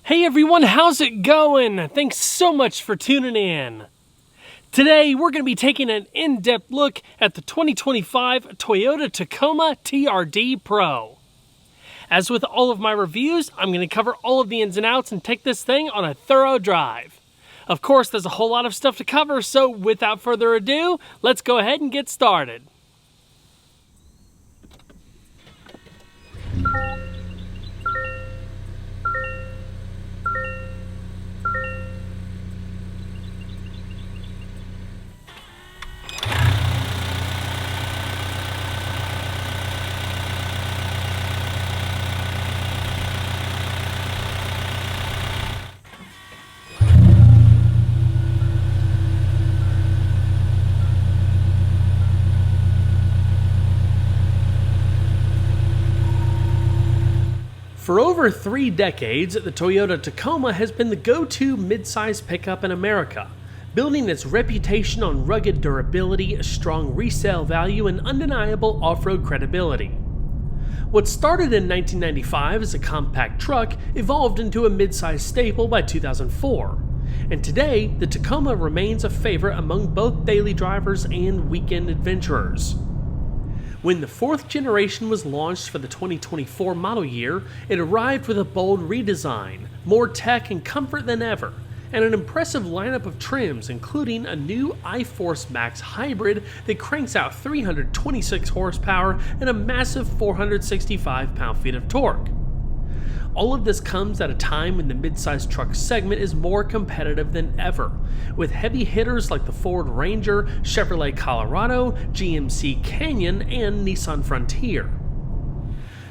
Hey everyone, how's it going? Thanks so much for tuning in. Today we're going to be taking an in-depth look at the 2025 Toyota Tacoma TRD Pro. As with all of my reviews, I'm going to cover all of the ins and outs and take this thing on a thorough drive. Of course, there's a whole lot of stuff to cover, so without further ado, let's go ahead and get started. For over 3 decades, the Toyota Tacoma has been the go-to midsize pickup in America, building its reputation on rugged durability, strong resale value, and undeniable off-road credibility. What started in 1995 as a compact truck evolved into a midsize staple by 2004, and today the Tacoma remains a favorite among both daily drivers and weekend adventurers. When the 4th generation was launched for the 2024 model year, it arrived with a bold redesign, more tech and comfort than ever, and an impressive lineup of trims including a new iForce Max hybrid that cranks out 326 horsepower and a massive 465 pound-feet of torque. All of this comes at a time when the midsize truck segment is more competitive than ever, with heavy hitters like the Ford Ranger, Chevrolet Colorado, GMC Canyon, and Nissan Frontier.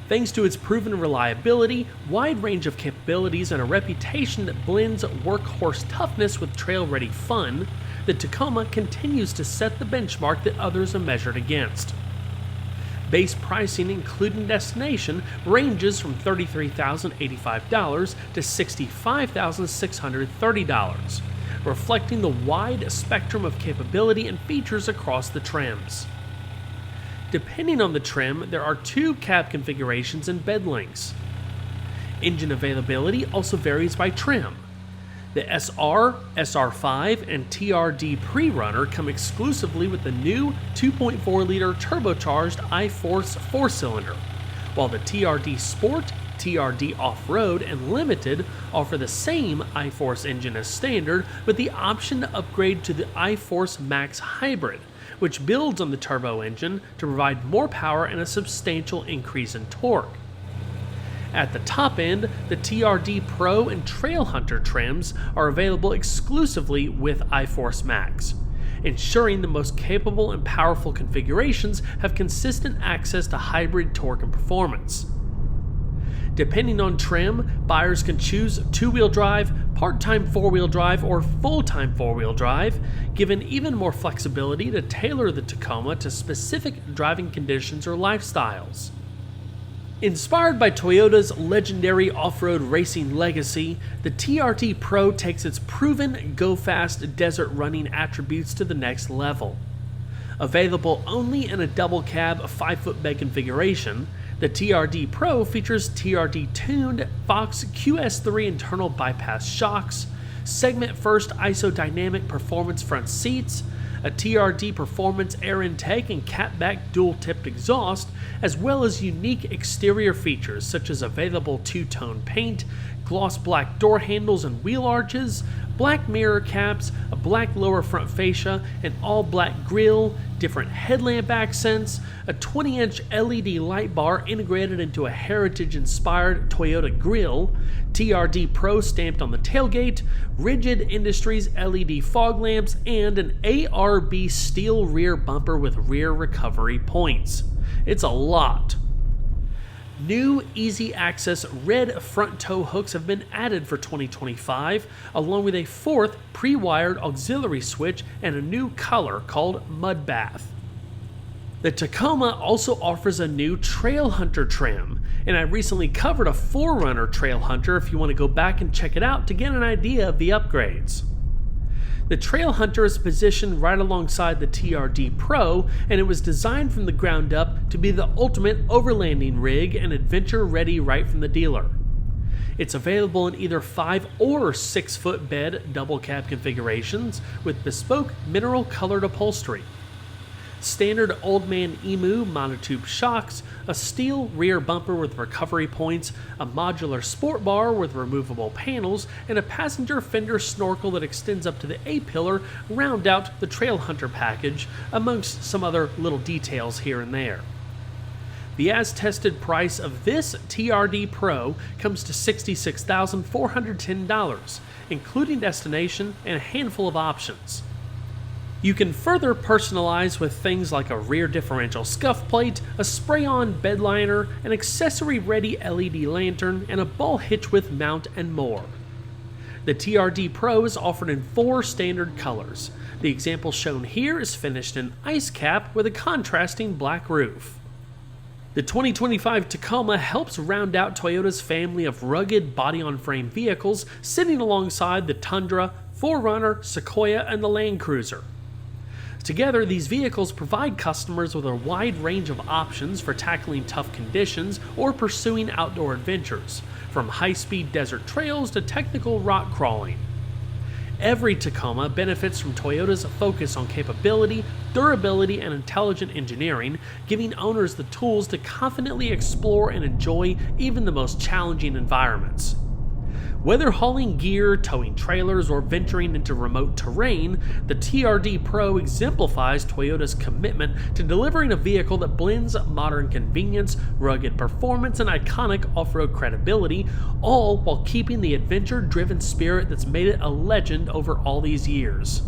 Thanks to its proven reliability, wide range of capabilities, and a reputation that blends workhorse toughness with trail-ready fun, the Tacoma continues to set the benchmark that others are measured against. Base pricing, including destination, ranges from $33,085 to $65,630, reflecting the wide spectrum of capability and features across the trims. Depending on the trim, there are 2 cab configurations and bed lengths. Engine availability also varies by trim. The SR, SR5, and TRD Pre-Runner come exclusively with the new 2.4-liter turbocharged iForce 4-cylinder, while the TRD Sport, TRD Off-Road, and Limited offer the same iForce engine as standard with the option to upgrade to the iForce Max Hybrid, which builds on the turbo engine to provide more power and a substantial increase in torque. At the top end, the TRD Pro and Trailhunter trims are available exclusively with iForce Max, ensuring the most capable and powerful configurations have consistent access to hybrid torque and performance. Depending on trim, buyers can choose 2-wheel drive, part-time 4-wheel drive, or full-time 4-wheel drive, given even more flexibility to tailor the Tacoma to specific driving conditions or lifestyles. Inspired by Toyota's legendary off-road racing legacy, the TRD Pro takes its proven go-fast desert running attributes to the next level. Available only in a double cab 5-foot bed configuration, the TRD Pro features TRD-tuned Fox QS3 internal bypass shocks, segment-first isodynamic performance front seats, a TRD Performance air intake and catback dual-tipped exhaust, as well as unique exterior features such as available 2-tone paint, gloss black door handles and wheel arches, black mirror caps, a black lower front fascia, an all-black grille, different headlamp accents, a 20-inch LED light bar integrated into a heritage-inspired Toyota grille, TRD Pro stamped on the tailgate, Rigid Industries LED fog lamps, and an ARB steel rear bumper with rear recovery points. It's a lot. New easy access red front tow hooks have been added for 2025, along with a 4th pre-wired auxiliary switch and a new color called Mud Bath. The Tacoma also offers a new Trailhunter trim, and I recently covered a 4Runner Trailhunter if you want to go back and check it out to get an idea of the upgrades. The Trailhunter is positioned right alongside the TRD Pro, and it was designed from the ground up to be the ultimate overlanding rig and adventure ready right from the dealer. It's available in either 5 or 6 foot bed double cab configurations with bespoke mineral colored upholstery. Standard Old Man Emu monotube shocks, a steel rear bumper with recovery points, a modular sport bar with removable panels, and a passenger fender snorkel that extends up to the A-pillar round out the Trail Hunter package, amongst some other little details here and there. The as-tested price of this TRD Pro comes to $66,410, including destination and a handful of options. You can further personalize with things like a rear differential scuff plate, a spray-on bed liner, an accessory-ready LED lantern, and a ball hitch with mount and more. The TRD Pro is offered in 4 standard colors. The example shown here is finished in ice cap with a contrasting black roof. The 2025 Tacoma helps round out Toyota's family of rugged body-on-frame vehicles, sitting alongside the Tundra, 4Runner, Sequoia, and the Land Cruiser. Together, these vehicles provide customers with a wide range of options for tackling tough conditions or pursuing outdoor adventures, from high-speed desert trails to technical rock crawling. Every Tacoma benefits from Toyota's focus on capability, durability, and intelligent engineering, giving owners the tools to confidently explore and enjoy even the most challenging environments. Whether hauling gear, towing trailers, or venturing into remote terrain, the TRD Pro exemplifies Toyota's commitment to delivering a vehicle that blends modern convenience, rugged performance, and iconic off-road credibility, all while keeping the adventure-driven spirit that's made it a legend over all these years.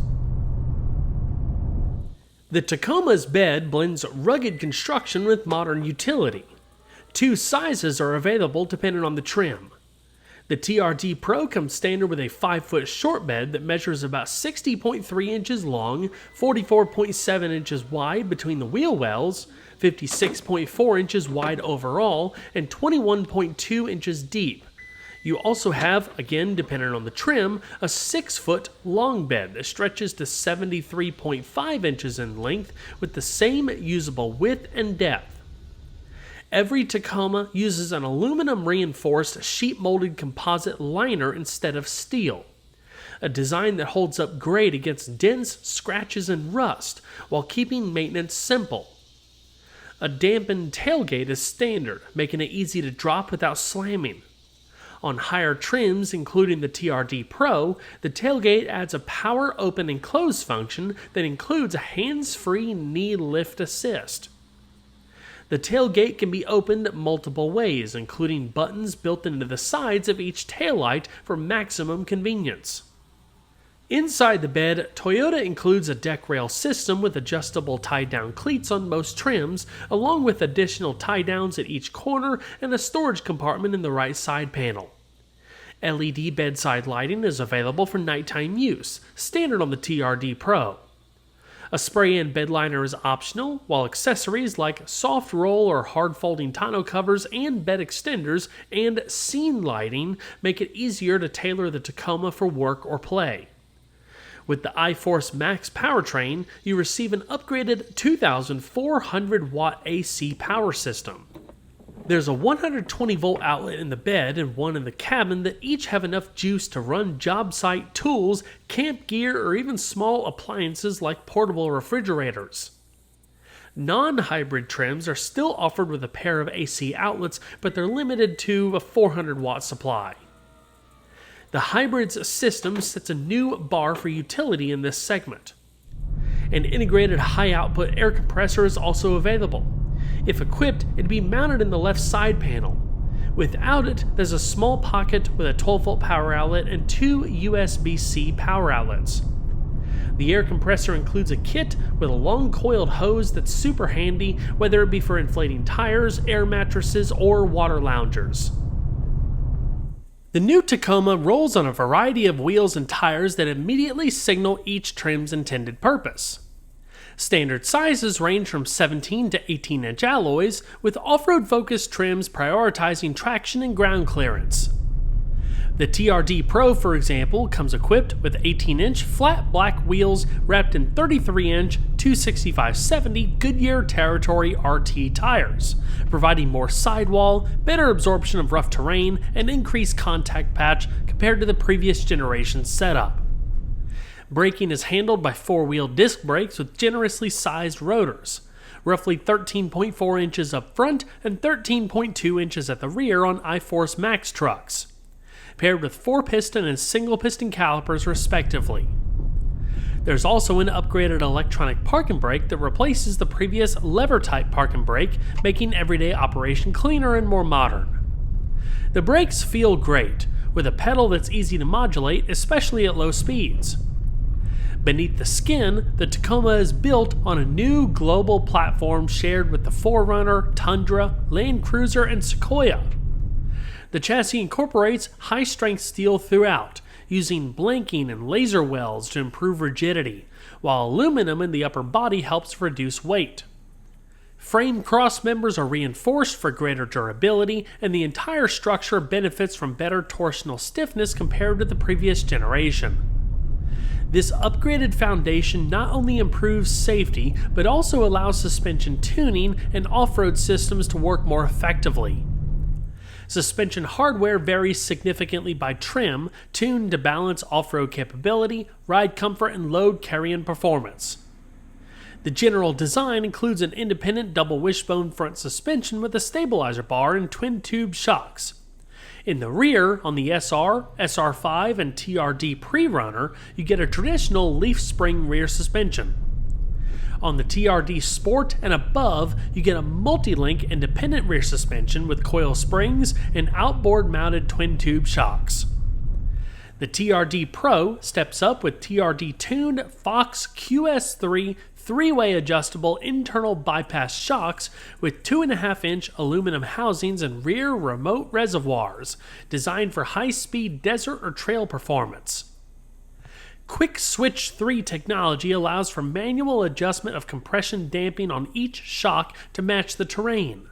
The Tacoma's bed blends rugged construction with modern utility. 2 sizes are available depending on the trim. The TRD Pro comes standard with a 5-foot short bed that measures about 60.3 inches long, 44.7 inches wide between the wheel wells, 56.4 inches wide overall, and 21.2 inches deep. You also have, again depending on the trim, a 6-foot long bed that stretches to 73.5 inches in length with the same usable width and depth. Every Tacoma uses an aluminum-reinforced sheet-molded composite liner instead of steel, a design that holds up great against dents, scratches, and rust, while keeping maintenance simple. A dampened tailgate is standard, making it easy to drop without slamming. On higher trims, including the TRD Pro, the tailgate adds a power open and close function that includes a hands-free knee lift assist. The tailgate can be opened multiple ways, including buttons built into the sides of each taillight for maximum convenience. Inside the bed, Toyota includes a deck rail system with adjustable tie-down cleats on most trims, along with additional tie-downs at each corner and a storage compartment in the right side panel. LED bedside lighting is available for nighttime use, standard on the TRD Pro. A spray-in bed liner is optional, while accessories like soft roll or hard folding tonneau covers and bed extenders and scene lighting make it easier to tailor the Tacoma for work or play. With the iForce Max powertrain, you receive an upgraded 2,400 watt AC power system. There's a 120-volt outlet in the bed and one in the cabin that each have enough juice to run job site tools, camp gear, or even small appliances like portable refrigerators. Non-hybrid trims are still offered with a pair of AC outlets, but they're limited to a 400-watt supply. The hybrid's system sets a new bar for utility in this segment. An integrated high-output air compressor is also available. If equipped, it'd be mounted in the left side panel. Without it, there's a small pocket with a 12-volt power outlet and 2 USB-C power outlets. The air compressor includes a kit with a long coiled hose that's super handy, whether it be for inflating tires, air mattresses, or water loungers. The new Tacoma rolls on a variety of wheels and tires that immediately signal each trim's intended purpose. Standard sizes range from 17 to 18-inch alloys, with off-road focused trims prioritizing traction and ground clearance. The TRD Pro, for example, comes equipped with 18-inch flat black wheels wrapped in 33-inch 265/70 Goodyear Territory RT tires, providing more sidewall, better absorption of rough terrain, and increased contact patch compared to the previous generation setup. Braking is handled by four-wheel disc brakes with generously sized rotors, roughly 13.4 inches up front and 13.2 inches at the rear on iForce Max trucks, paired with 4-piston and single-piston calipers respectively. There's also an upgraded electronic parking brake that replaces the previous lever-type parking brake, making everyday operation cleaner and more modern. The brakes feel great, with a pedal that's easy to modulate, especially at low speeds. Beneath the skin, the Tacoma is built on a new global platform shared with the 4Runner, Tundra, Land Cruiser, and Sequoia. The chassis incorporates high-strength steel throughout, using blanking and laser welds to improve rigidity, while aluminum in the upper body helps reduce weight. Frame cross members are reinforced for greater durability, and the entire structure benefits from better torsional stiffness compared to the previous generation. This upgraded foundation not only improves safety, but also allows suspension tuning and off-road systems to work more effectively. Suspension hardware varies significantly by trim, tuned to balance off-road capability, ride comfort, and load carrying performance. The general design includes an independent double wishbone front suspension with a stabilizer bar and twin-tube shocks. In the rear, on the SR, SR5, and TRD Pre-Runner, you get a traditional leaf spring rear suspension. On the TRD Sport and above, you get a multi-link independent rear suspension with coil springs and outboard-mounted twin-tube shocks. The TRD Pro steps up with TRD-tuned Fox QS3 three-way adjustable internal bypass shocks with 2.5-inch aluminum housings and rear remote reservoirs, designed for high-speed desert or trail performance. Quick Switch 3 technology allows for manual adjustment of compression damping on each shock to match the terrain.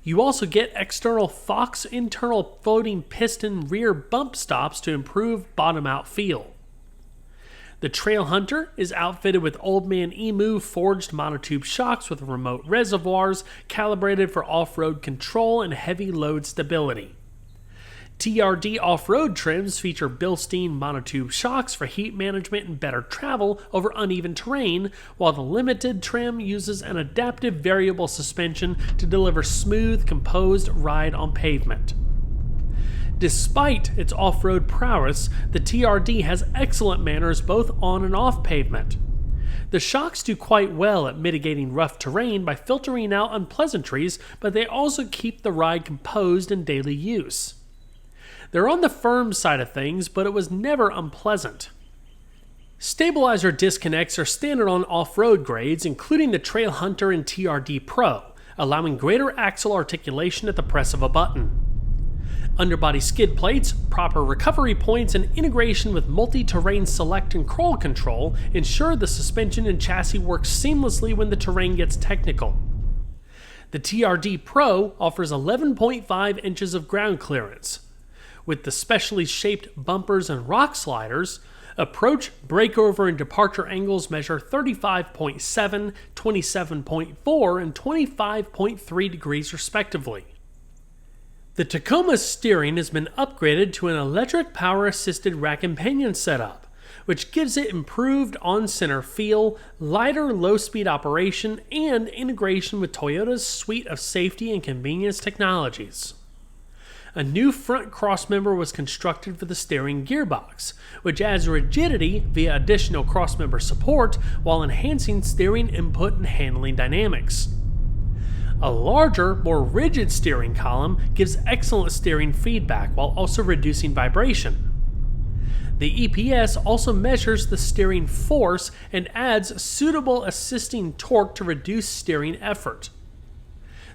You also get external Fox internal floating piston rear bump stops to improve bottom-out feel. The Trail Hunter is outfitted with Old Man Emu forged monotube shocks with remote reservoirs calibrated for off-road control and heavy load stability. TRD off-road trims feature Bilstein monotube shocks for heat management and better travel over uneven terrain, while the Limited trim uses an adaptive variable suspension to deliver smooth, composed ride on pavement. Despite its off-road prowess, the TRD has excellent manners both on and off pavement. The shocks do quite well at mitigating rough terrain by filtering out unpleasantries, but they also keep the ride composed in daily use. They're on the firm side of things, but it was never unpleasant. Stabilizer disconnects are standard on off-road grades, including the Trail Hunter and TRD Pro, allowing greater axle articulation at the press of a button. Underbody skid plates, proper recovery points, and integration with multi-terrain select and crawl control ensure the suspension and chassis work seamlessly when the terrain gets technical. The TRD Pro offers 11.5 inches of ground clearance. With the specially shaped bumpers and rock sliders, approach, breakover, and departure angles measure 35.7, 27.4, and 25.3 degrees respectively. The Tacoma's steering has been upgraded to an electric power-assisted rack and pinion setup, which gives it improved on-center feel, lighter low-speed operation, and integration with Toyota's suite of safety and convenience technologies. A new front crossmember was constructed for the steering gearbox, which adds rigidity via additional crossmember support while enhancing steering input and handling dynamics. A larger, more rigid steering column gives excellent steering feedback while also reducing vibration. The EPS also measures the steering force and adds suitable assisting torque to reduce steering effort.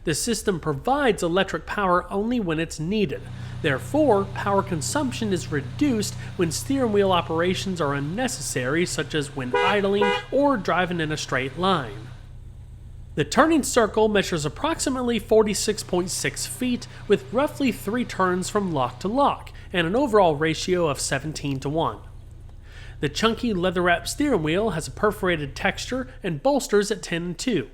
The system provides electric power only when it's needed. Therefore, power consumption is reduced when steering wheel operations are unnecessary, such as when idling or driving in a straight line. The turning circle measures approximately 46.6 feet with roughly 3 turns from lock to lock and an overall ratio of 17:1. The chunky leather-wrapped steering wheel has a perforated texture and bolsters at 10:2.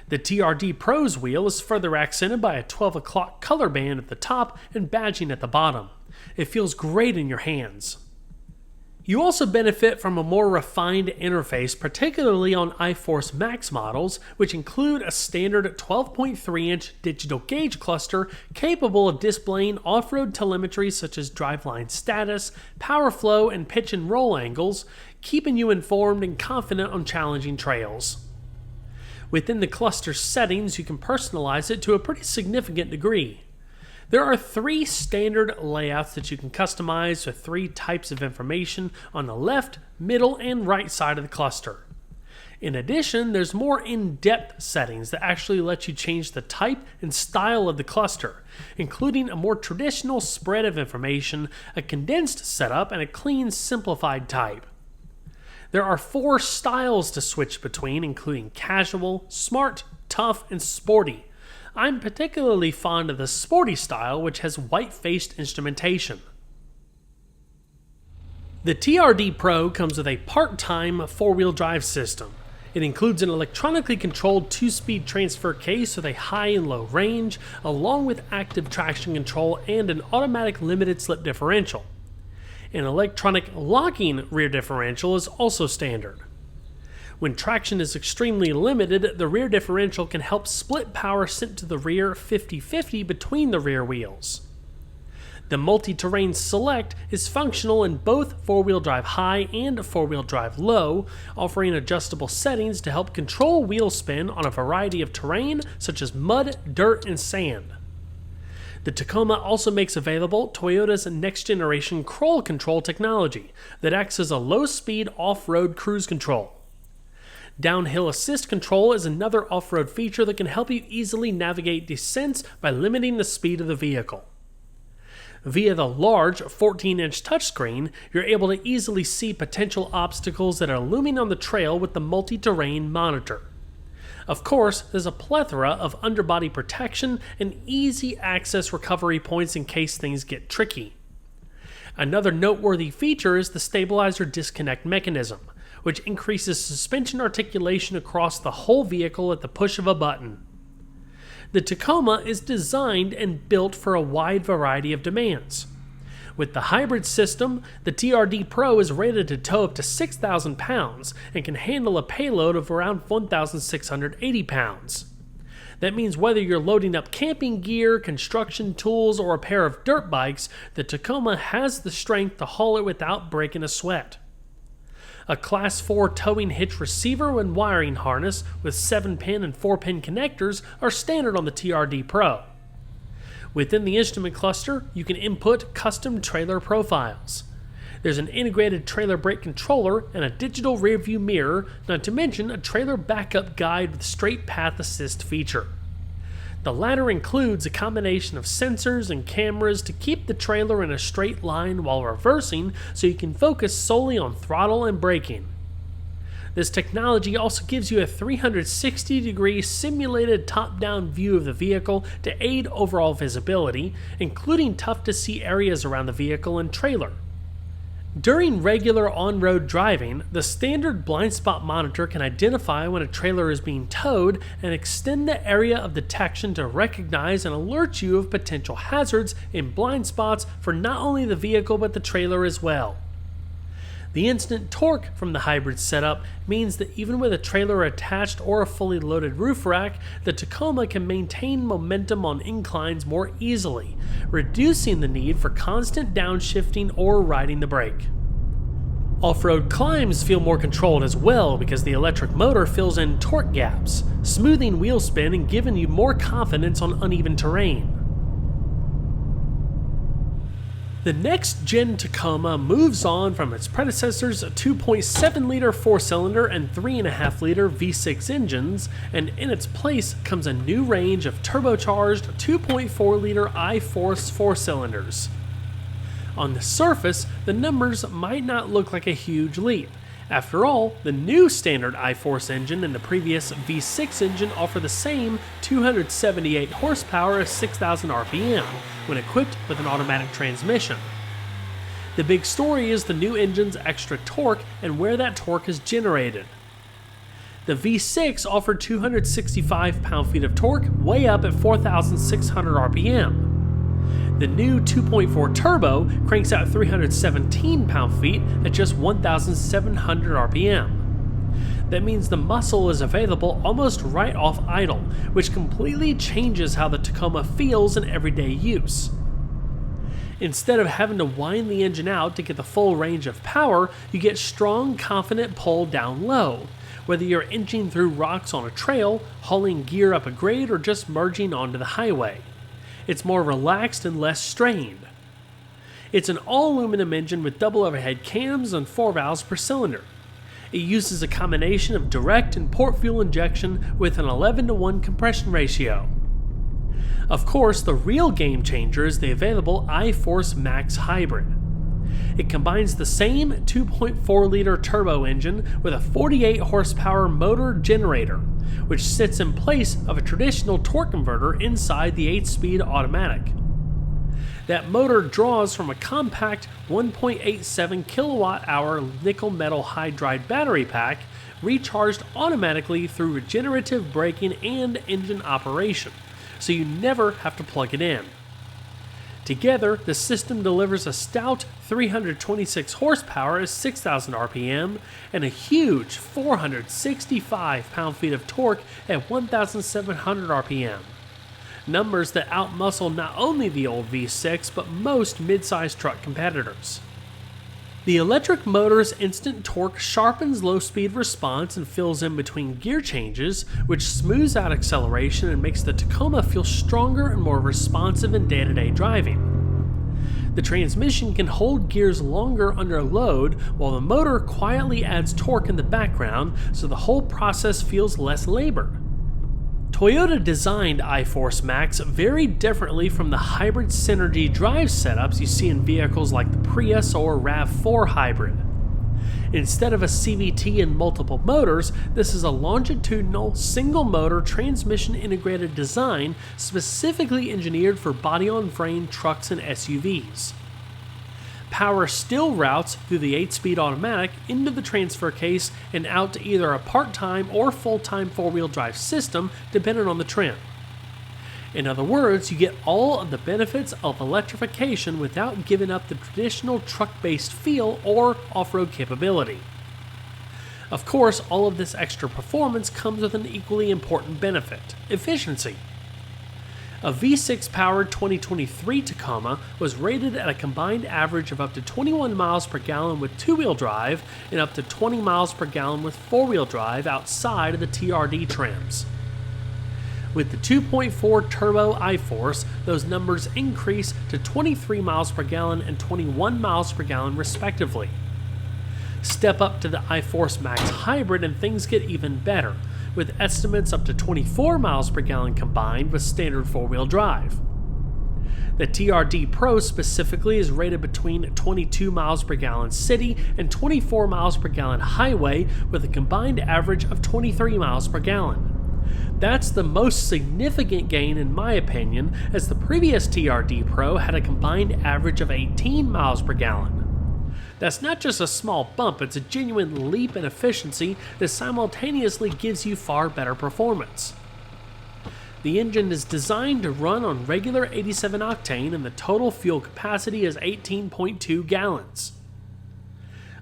The TRD Pro's wheel is further accented by a 12 o'clock color band at the top and badging at the bottom. It feels great in your hands. You also benefit from a more refined interface, particularly on iForce Max models, which include a standard 12.3-inch digital gauge cluster capable of displaying off-road telemetry such as driveline status, power flow, and pitch and roll angles, keeping you informed and confident on challenging trails. Within the cluster settings, you can personalize it to a pretty significant degree. There are 3 standard layouts that you can customize with 3 types of information on the left, middle, and right side of the cluster. In addition, there's more in-depth settings that actually let you change the type and style of the cluster, including a more traditional spread of information, a condensed setup, and a clean, simplified type. There are 4 styles to switch between, including casual, smart, tough, and sporty. I'm particularly fond of the sporty style, which has white-faced instrumentation. The TRD Pro comes with a part-time 4-wheel drive system. It includes an electronically controlled 2-speed transfer case with a high and low range, along with active traction control and an automatic limited slip differential. An electronic locking rear differential is also standard. When traction is extremely limited, the rear differential can help split power sent to the rear 50-50 between the rear wheels. The multi-terrain select is functional in both 4-wheel drive high and 4-wheel drive low, offering adjustable settings to help control wheel spin on a variety of terrain such as mud, dirt, and sand. The Tacoma also makes available Toyota's next-generation crawl control technology that acts as a low-speed off-road cruise control. Downhill assist control is another off-road feature that can help you easily navigate descents by limiting the speed of the vehicle. Via the large 14-inch touchscreen, you're able to easily see potential obstacles that are looming on the trail with the multi-terrain monitor. Of course, there's a plethora of underbody protection and easy access recovery points in case things get tricky. Another noteworthy feature is the stabilizer disconnect mechanism, which increases suspension articulation across the whole vehicle at the push of a button. The Tacoma is designed and built for a wide variety of demands. With the hybrid system, the TRD Pro is rated to tow up to 6,000 pounds and can handle a payload of around 1,680 pounds. That means whether you're loading up camping gear, construction tools, or a pair of dirt bikes, the Tacoma has the strength to haul it without breaking a sweat. A Class 4 towing hitch receiver and wiring harness with 7-pin and 4-pin connectors are standard on the TRD Pro. Within the instrument cluster, you can input custom trailer profiles. There's an integrated trailer brake controller and a digital rearview mirror, not to mention a trailer backup guide with straight path assist feature. The latter includes a combination of sensors and cameras to keep the trailer in a straight line while reversing so you can focus solely on throttle and braking. This technology also gives you a 360-degree simulated top-down view of the vehicle to aid overall visibility, including tough-to-see areas around the vehicle and trailer. During regular on-road driving, the standard blind spot monitor can identify when a trailer is being towed and extend the area of detection to recognize and alert you of potential hazards in blind spots for not only the vehicle but the trailer as well. The instant torque from the hybrid setup means that even with a trailer attached or a fully loaded roof rack, the Tacoma can maintain momentum on inclines more easily, reducing the need for constant downshifting or riding the brake. Off-road climbs feel more controlled as well because the electric motor fills in torque gaps, smoothing wheel spin and giving you more confidence on uneven terrain. The next-gen Tacoma moves on from its predecessors' 2.7-liter 4-cylinder and 3.5-liter V6 engines, and in its place comes a new range of turbocharged 2.4-liter iForce 4-cylinders. On the surface, the numbers might not look like a huge leap. After all, the new standard iForce engine and the previous V6 engine offer the same 278 horsepower at 6,000 RPM when equipped with an automatic transmission. The big story is the new engine's extra torque and where that torque is generated. The V6 offered 265 pound-feet of torque way up at 4,600 RPM. The new 2.4 turbo cranks out 317 pound-feet at just 1,700 RPM. That means the muscle is available almost right off idle, which completely changes how the Tacoma feels in everyday use. Instead of having to wind the engine out to get the full range of power, you get strong, confident pull down low, whether you're inching through rocks on a trail, hauling gear up a grade, or just merging onto the highway. It's more relaxed and less strained. It's an all-aluminum engine with double overhead cams and 4 valves per cylinder. It uses a combination of direct and port fuel injection with an 11:1 compression ratio. Of course, the real game changer is the available iForce Max Hybrid. It combines the same 2.4-liter turbo engine with a 48 horsepower motor generator, which sits in place of a traditional torque converter inside the 8-speed automatic. That motor draws from a compact 1.87 kilowatt-hour nickel metal hydride battery pack recharged automatically through regenerative braking and engine operation, so you never have to plug it in. Together, the system delivers a stout 326 horsepower at 6,000 RPM and a huge 465 pound-feet of torque at 1,700 RPM. Numbers that outmuscle not only the old V6 but most mid-size truck competitors. The electric motor's instant torque sharpens low-speed response and fills in between gear changes, which smooths out acceleration and makes the Tacoma feel stronger and more responsive in day-to-day driving. The transmission can hold gears longer under load, while the motor quietly adds torque in the background, so the whole process feels less labor. Toyota designed iForce Max very differently from the hybrid synergy drive setups you see in vehicles like the Prius or RAV4 hybrid. Instead of a CVT and multiple motors, this is a longitudinal, single-motor, transmission-integrated design specifically engineered for body-on-frame trucks and SUVs. Power still routes through the 8-speed automatic into the transfer case and out to either a part-time or full-time four-wheel drive system, depending on the trim. In other words, you get all of the benefits of electrification without giving up the traditional truck-based feel or off-road capability. Of course, all of this extra performance comes with an equally important benefit: efficiency. A V6-powered 2023 Tacoma was rated at a combined average of up to 21 miles per gallon with two-wheel drive and up to 20 miles per gallon with four-wheel drive outside of the TRD trims. With the 2.4 turbo iForce, those numbers increase to 23 miles per gallon and 21 miles per gallon respectively. Step up to the iForce Max Hybrid and things get even better, with estimates up to 24 miles per gallon combined with standard four-wheel drive. The TRD Pro specifically is rated between 22 miles per gallon city and 24 miles per gallon highway with a combined average of 23 miles per gallon. That's the most significant gain in my opinion, as the previous TRD Pro had a combined average of 18 miles per gallon. That's not just a small bump, it's a genuine leap in efficiency that simultaneously gives you far better performance. The engine is designed to run on regular 87 octane and the total fuel capacity is 18.2 gallons.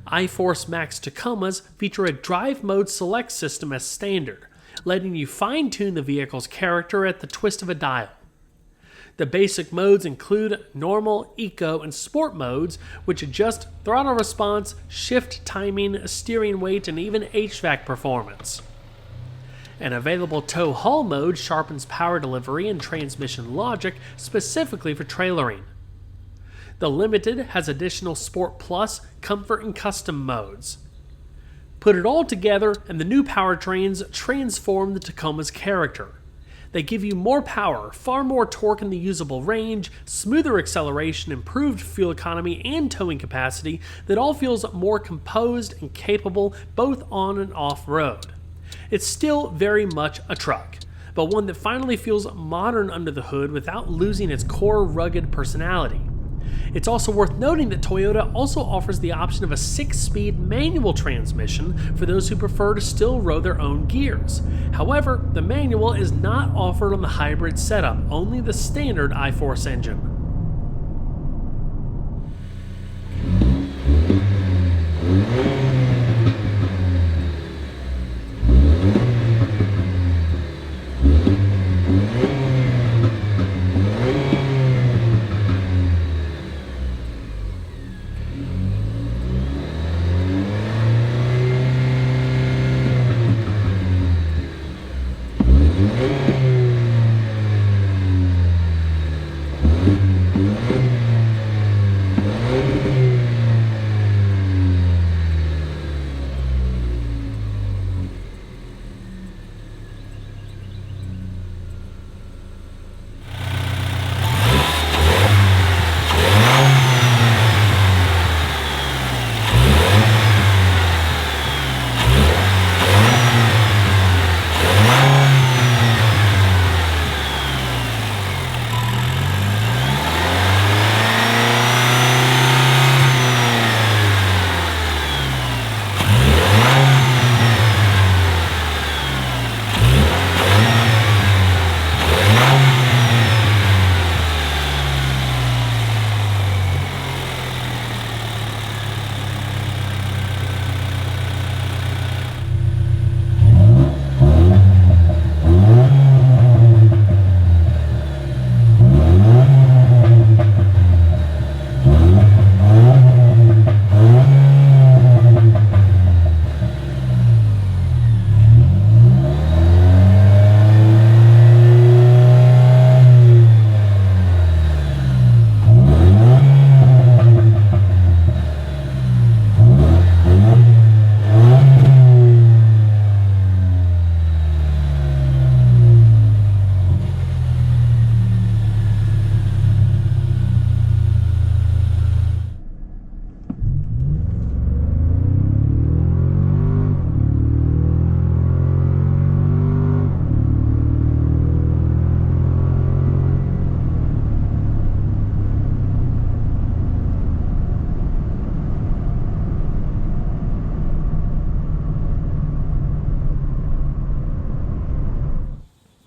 iForce Max Tacomas feature a drive mode select system as standard, letting you fine-tune the vehicle's character at the twist of a dial. The basic modes include normal, eco, and sport modes, which adjust throttle response, shift timing, steering weight, and even HVAC performance. An available tow-haul mode sharpens power delivery and transmission logic specifically for trailering. The Limited has additional Sport Plus, Comfort, and Custom modes. Put it all together, and the new powertrains transform the Tacoma's character. They give you more power, far more torque in the usable range, smoother acceleration, improved fuel economy, and towing capacity that all feels more composed and capable both on and off-road. It's still very much a truck, but one that finally feels modern under the hood without losing its core rugged personality. It's also worth noting that Toyota also offers the option of a 6-speed manual transmission for those who prefer to still row their own gears. However, the manual is not offered on the hybrid setup, only the standard I-Force engine.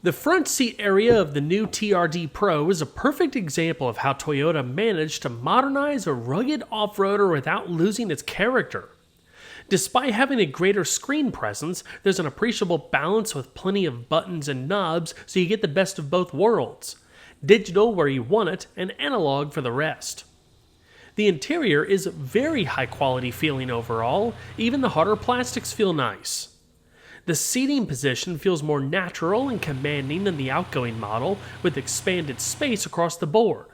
The front seat area of the new TRD Pro is a perfect example of how Toyota managed to modernize a rugged off-roader without losing its character. Despite having a greater screen presence, there's an appreciable balance with plenty of buttons and knobs so you get the best of both worlds. Digital where you want it, and analog for the rest. The interior is very high quality feeling overall, even the harder plastics feel nice. The seating position feels more natural and commanding than the outgoing model, with expanded space across the board.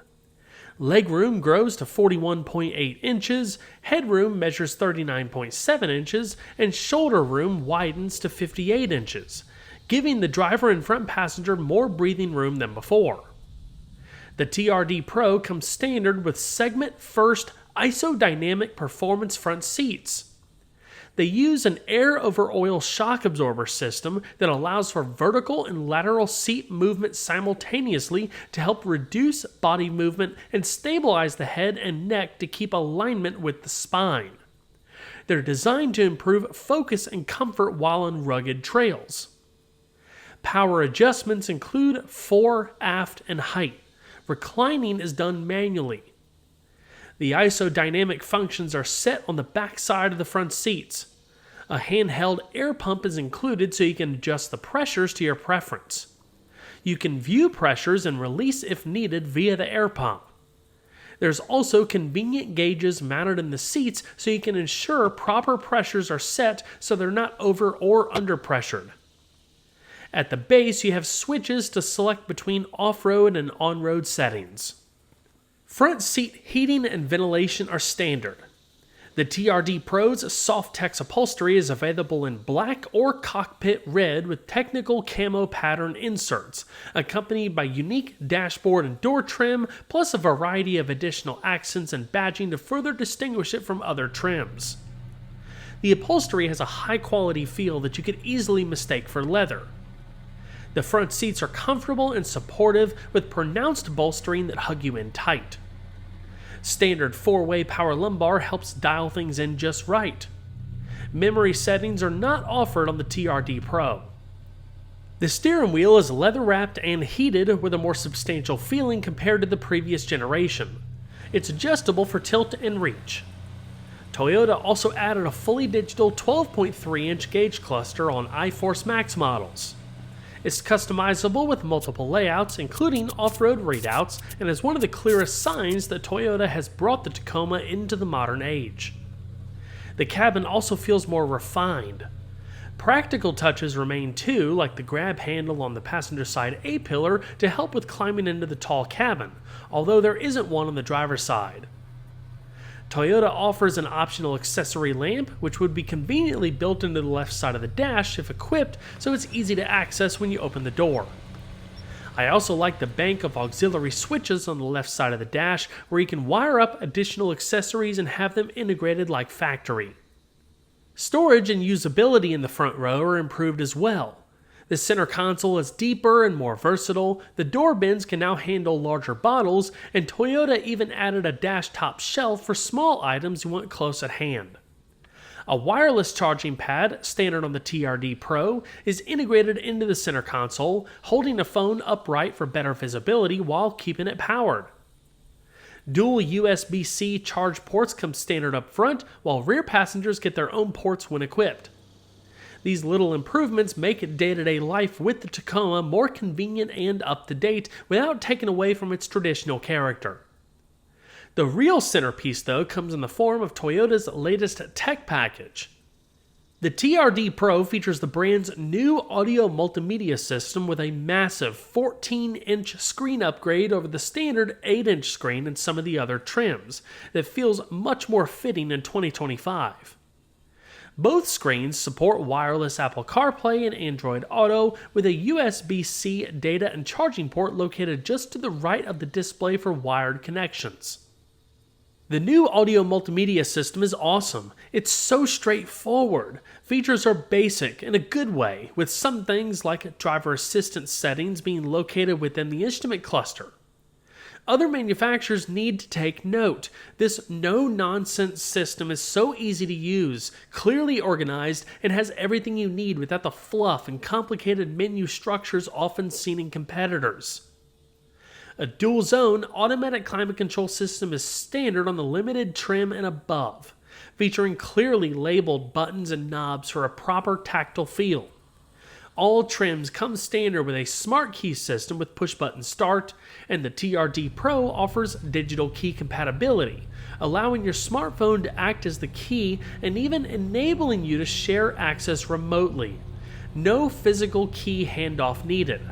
Legroom grows to 41.8 inches, headroom measures 39.7 inches, and shoulder room widens to 58 inches, giving the driver and front passenger more breathing room than before. The TRD Pro comes standard with segment-first isodynamic performance front seats. They use an air-over-oil shock absorber system that allows for vertical and lateral seat movement simultaneously to help reduce body movement and stabilize the head and neck to keep alignment with the spine. They're designed to improve focus and comfort while on rugged trails. Power adjustments include fore, aft, and height. Reclining is done manually. The isodynamic functions are set on the back side of the front seats. A handheld air pump is included so you can adjust the pressures to your preference. You can view pressures and release if needed via the air pump. There's also convenient gauges mounted in the seats so you can ensure proper pressures are set so they're not over or under pressured. At the base, you have switches to select between off-road and on-road settings. Front seat heating and ventilation are standard. The TRD Pro's soft text upholstery is available in black or cockpit red with technical camo pattern inserts, accompanied by unique dashboard and door trim, plus a variety of additional accents and badging to further distinguish it from other trims. The upholstery has a high-quality feel that you could easily mistake for leather. The front seats are comfortable and supportive with pronounced bolstering that hug you in tight. Standard 4-way power lumbar helps dial things in just right. Memory settings are not offered on the TRD Pro. The steering wheel is leather-wrapped and heated with a more substantial feeling compared to the previous generation. It's adjustable for tilt and reach. Toyota also added a fully digital 12.3-inch gauge cluster on iForce Max models. It's customizable with multiple layouts, including off-road readouts, and is one of the clearest signs that Toyota has brought the Tacoma into the modern age. The cabin also feels more refined. Practical touches remain too, like the grab handle on the passenger side A-pillar to help with climbing into the tall cabin, although there isn't one on the driver's side. Toyota offers an optional accessory lamp, which would be conveniently built into the left side of the dash if equipped, so it's easy to access when you open the door. I also like the bank of auxiliary switches on the left side of the dash, where you can wire up additional accessories and have them integrated like factory. Storage and usability in the front row are improved as well. The center console is deeper and more versatile, the door bins can now handle larger bottles, and Toyota even added a dash top shelf for small items you want close at hand. A wireless charging pad, standard on the TRD Pro, is integrated into the center console, holding a phone upright for better visibility while keeping it powered. Dual USB-C charge ports come standard up front, while rear passengers get their own ports when equipped. These little improvements make day-to-day life with the Tacoma more convenient and up-to-date without taking away from its traditional character. The real centerpiece, though, comes in the form of Toyota's latest tech package. The TRD Pro features the brand's new audio multimedia system with a massive 14-inch screen upgrade over the standard 8-inch screen in some of the other trims that feels much more fitting in 2025. Both screens support wireless Apple CarPlay and Android Auto with a USB-C data and charging port located just to the right of the display for wired connections. The new audio multimedia system is awesome. It's so straightforward. Features are basic in a good way, with some things like driver assistance settings being located within the instrument cluster. Other manufacturers need to take note. This no-nonsense system is so easy to use, clearly organized, and has everything you need without the fluff and complicated menu structures often seen in competitors. A dual-zone automatic climate control system is standard on the limited trim and above, featuring clearly labeled buttons and knobs for a proper tactile feel. All trims come standard with a smart key system with push-button start, and the TRD Pro offers digital key compatibility, allowing your smartphone to act as the key and even enabling you to share access remotely. No physical key handoff needed.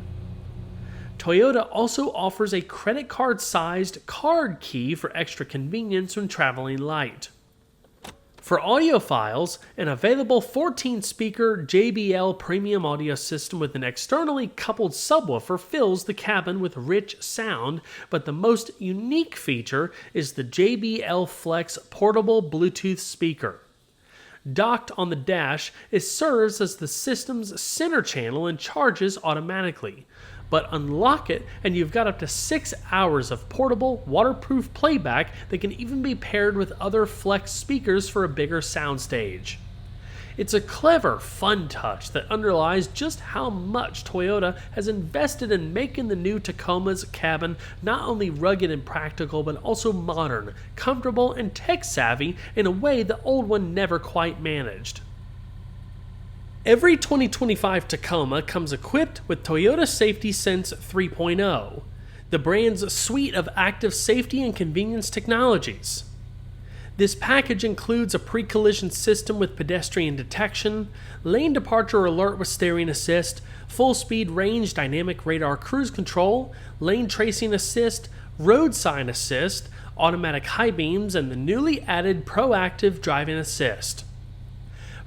Toyota also offers a credit card-sized card key for extra convenience when traveling light. For audiophiles, an available 14-speaker JBL premium audio system with an externally coupled subwoofer fills the cabin with rich sound, but the most unique feature is the JBL Flex portable Bluetooth speaker. Docked on the dash, it serves as the system's center channel and charges automatically. But unlock it and you've got up to 6 hours of portable, waterproof playback that can even be paired with other Flex speakers for a bigger soundstage. It's a clever, fun touch that underlies just how much Toyota has invested in making the new Tacoma's cabin not only rugged and practical, but also modern, comfortable, and tech-savvy in a way the old one never quite managed. Every 2025 Tacoma comes equipped with Toyota Safety Sense 3.0, the brand's suite of active safety and convenience technologies. This package includes a pre-collision system with pedestrian detection, lane departure alert with steering assist, full-speed range dynamic radar cruise control, lane tracing assist, road sign assist, automatic high beams, and the newly added proactive driving assist.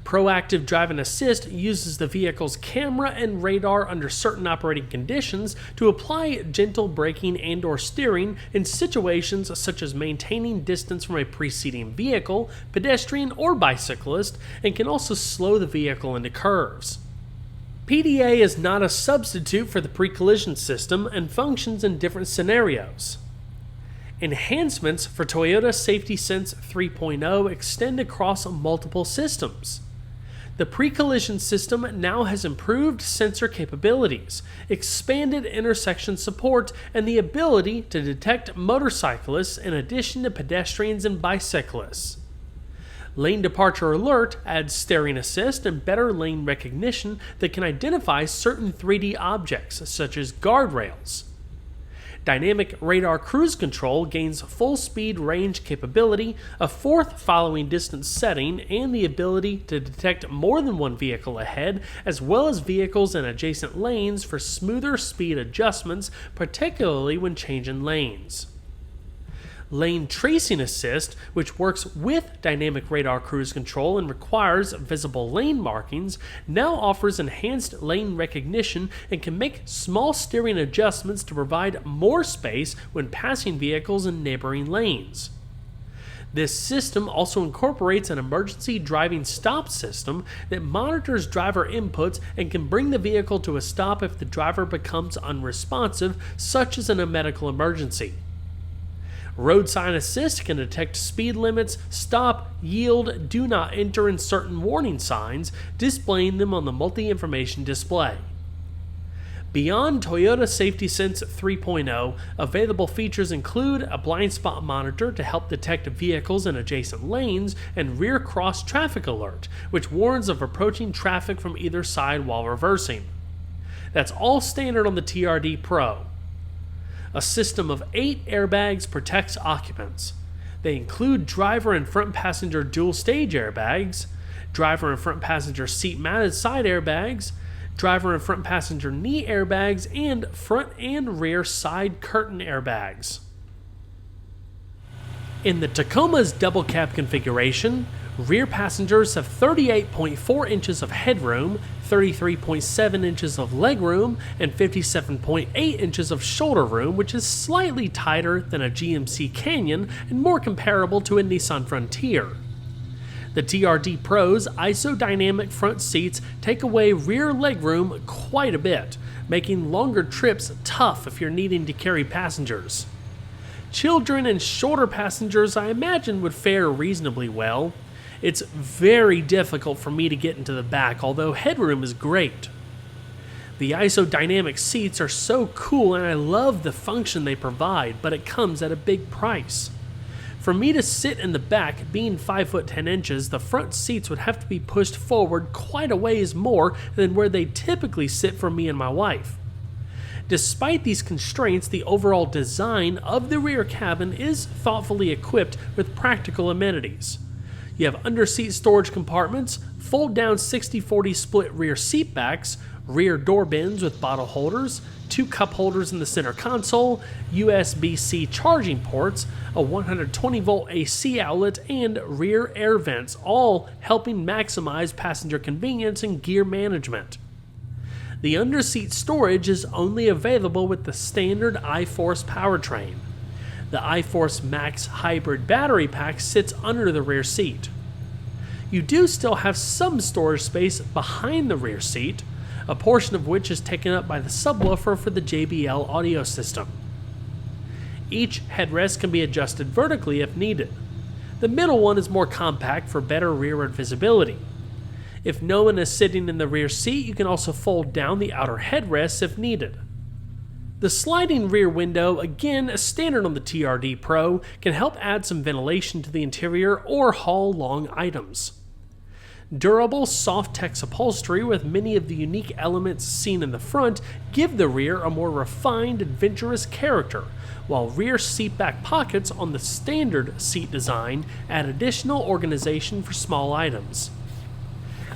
Proactive driving assist uses the vehicle's camera and radar under certain operating conditions to apply gentle braking and/or steering in situations such as maintaining distance from a preceding vehicle, pedestrian, or bicyclist, and can also slow the vehicle into curves. PDA is not a substitute for the pre-collision system and functions in different scenarios. Enhancements for Toyota Safety Sense 3.0 extend across multiple systems. The pre-collision system now has improved sensor capabilities, expanded intersection support, and the ability to detect motorcyclists in addition to pedestrians and bicyclists. Lane Departure Alert adds steering assist and better lane recognition that can identify certain 3D objects, such as guardrails. Dynamic Radar Cruise Control gains full speed range capability, a fourth following distance setting, and the ability to detect more than one vehicle ahead, as well as vehicles in adjacent lanes for smoother speed adjustments, particularly when changing lanes. Lane Tracing Assist, which works with Dynamic Radar Cruise Control and requires visible lane markings, now offers enhanced lane recognition and can make small steering adjustments to provide more space when passing vehicles in neighboring lanes. This system also incorporates an emergency driving stop system that monitors driver inputs and can bring the vehicle to a stop if the driver becomes unresponsive, such as in a medical emergency. Road Sign Assist can detect speed limits, stop, yield, do not enter, and certain warning signs, displaying them on the multi-information display. Beyond Toyota Safety Sense 3.0, available features include a blind spot monitor to help detect vehicles in adjacent lanes and rear cross traffic alert, which warns of approaching traffic from either side while reversing. That's all standard on the TRD Pro. A system of 8 airbags protects occupants. They include driver and front passenger dual-stage airbags, driver and front passenger seat-mounted side airbags, driver and front passenger knee airbags, and front and rear side curtain airbags. In the Tacoma's double cab configuration, rear passengers have 38.4 inches of headroom, 33.7 inches of legroom, and 57.8 inches of shoulder room, which is slightly tighter than a GMC Canyon and more comparable to a Nissan Frontier. The TRD Pro's isodynamic front seats take away rear legroom quite a bit, making longer trips tough if you're needing to carry passengers. Children and shorter passengers, I imagine, would fare reasonably well. It's very difficult for me to get into the back, although headroom is great. The isodynamic seats are so cool and I love the function they provide, but it comes at a big price. For me to sit in the back, being 5 foot 10 inches, the front seats would have to be pushed forward quite a ways more than where they typically sit for me and my wife. Despite these constraints, the overall design of the rear cabin is thoughtfully equipped with practical amenities. You have under-seat storage compartments, fold-down 60/40 split rear seat backs, rear door bins with bottle holders, 2 cup holders in the center console, USB-C charging ports, a 120-volt AC outlet, and rear air vents, all helping maximize passenger convenience and gear management. The under-seat storage is only available with the standard iForce powertrain. The iForce Max hybrid battery pack sits under the rear seat. You do still have some storage space behind the rear seat, a portion of which is taken up by the subwoofer for the JBL audio system. Each headrest can be adjusted vertically if needed. The middle one is more compact for better rearward visibility. If no one is sitting in the rear seat, you can also fold down the outer headrests if needed. The sliding rear window, again a standard on the TRD Pro, can help add some ventilation to the interior or haul long items. Durable, soft-tex upholstery with many of the unique elements seen in the front give the rear a more refined, adventurous character, while rear seatback pockets on the standard seat design add additional organization for small items.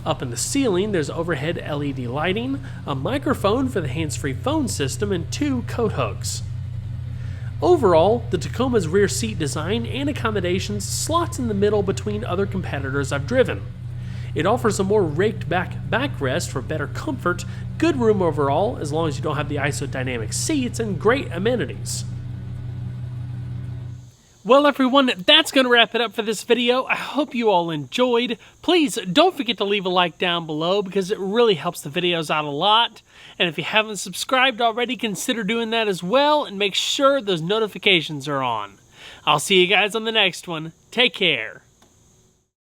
Up in the ceiling, there's overhead LED lighting, a microphone for the hands-free phone system, and 2 coat hooks. Overall, the Tacoma's rear seat design and accommodations slots in the middle between other competitors I've driven. It offers a more raked back backrest for better comfort, good room overall as long as you don't have the isodynamic seats, and great amenities. Well everyone, that's going to wrap it up for this video. I hope you all enjoyed. Please don't forget to leave a like down below because it really helps the videos out a lot. And if you haven't subscribed already, consider doing that as well and make sure those notifications are on. I'll see you guys on the next one. Take care.